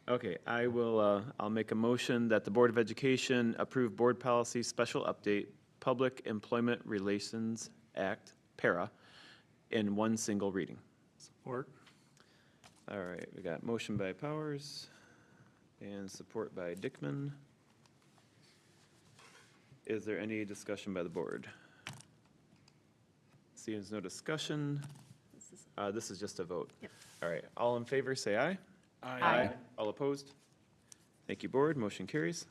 Okay, I'll make a motion that the Board of Education approve Board Policy Special Update, Public Employment Relations Act, para, in one single reading. Support. All right, we got motion by Powers and support by Dickman. Is there any discussion by the board? Seeing as no discussion, this is just a vote. Yep. All right, all in favor, say aye. Aye. All opposed? Thank you, board. Motion carries.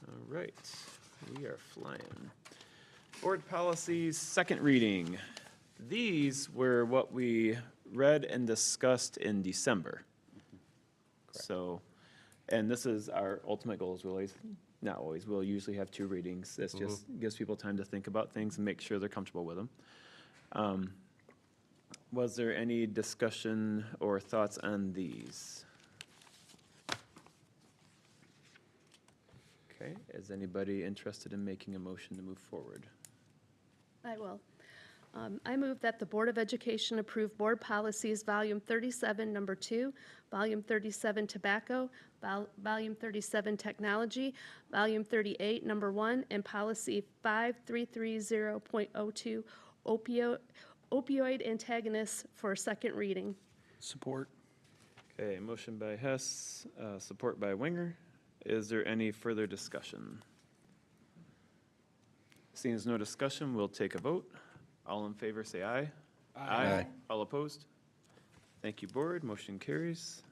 All right, we are flying. Board policies, second reading. These were what we read and discussed in December. So, and this is our ultimate goal, is we'll always, not always, we'll usually have 2 readings. This just gives people time to think about things and make sure they're comfortable with them. Was there any discussion or thoughts on these? Okay, is anybody interested in making a motion to move forward? I will. I move that the Board of Education approve Board Policies, Volume 37, Number 2, Volume 37, Tobacco, Volume 37, Technology, Volume 38, Number 1, and Policy 5330.02, opioid antagonists for second reading. Support. Okay, motion by Hess, support by Winger. Is there any further discussion? Seeing as no discussion, we'll take a vote. All in favor, say aye. Aye. All opposed? Thank you, Board. Motion carries.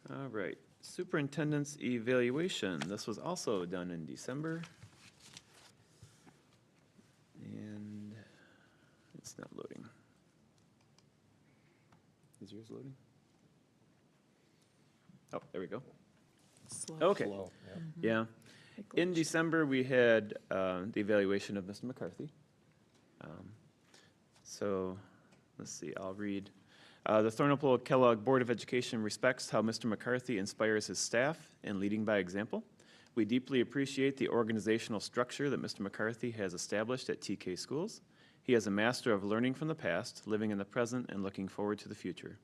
All right, Superintendent's evaluation. This was also done in December. And it's not loading. Is yours loading? Oh, there we go. Okay. Slow, Yeah. yeah. In December, we had the evaluation of Mr. McCarthy. So, let's see, I'll read. The Thornapple Kellogg Board of Education respects how Mr. McCarthy inspires his staff in leading by example. We deeply appreciate the organizational structure that Mr. McCarthy has established at TK Schools. He is a master of learning from the past, living in the present, and looking forward to the future.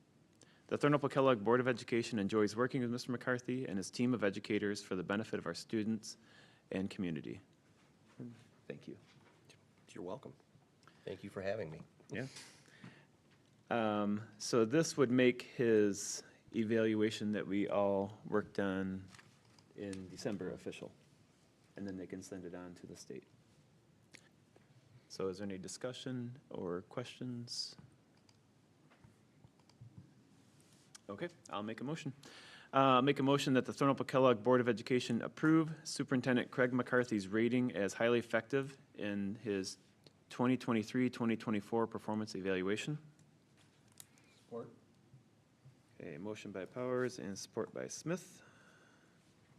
The Thornapple Kellogg Board of Education enjoys working with Mr. McCarthy and his team of educators for the benefit of our students and community. Thank you. You're welcome. Thank you for having me. Yeah. So this would make his evaluation that we all worked on in December official, and then they can send it on to the state. So is there any discussion or questions? Okay, I'll make a motion. Make a motion that the Thornapple Kellogg Board of Education approve Superintendent Craig McCarthy's rating as highly effective in his 2023-2024 performance evaluation. Support. Okay, motion by Powers and support by Smith.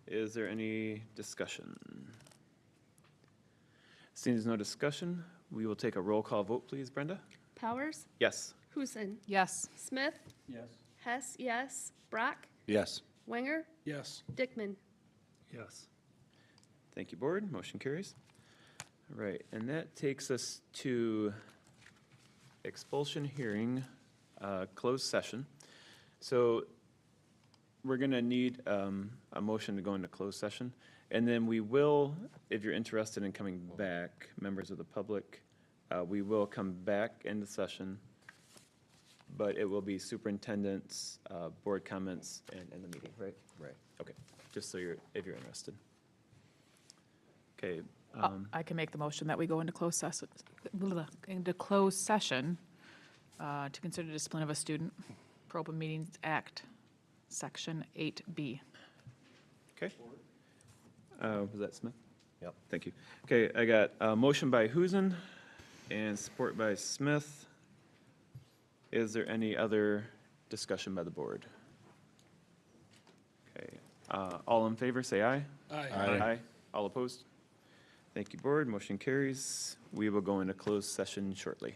Is there any discussion? Seeing there's no discussion, we will take a roll call vote, please, Brenda? Powers? Yes. Huson? Yes. Smith? Yes. Hess, yes. Brock? Yes. Wenger? Yes. Dickman? Yes. Thank you, Board. Motion carries. All right, and that takes us to expulsion hearing, closed session. So we're going to need a motion to go into closed session. And then we will, if you're interested in coming back, members of the public, we will come back into session, but it will be superintendent's, board comments, and the meeting, right? Right. Okay, just so if you're interested. Okay. I can make the motion that we go into closed session, to consider discipline of a student per Open Meetings Act, Section 8B. Okay. Was that Smith? Yep. Thank you. Okay, I got a motion by Huson and support by Smith. Is there any other discussion by the board? Okay, all in favor, say aye. Aye. Aye. All opposed? Thank you, board. Motion carries. We will go into closed session shortly.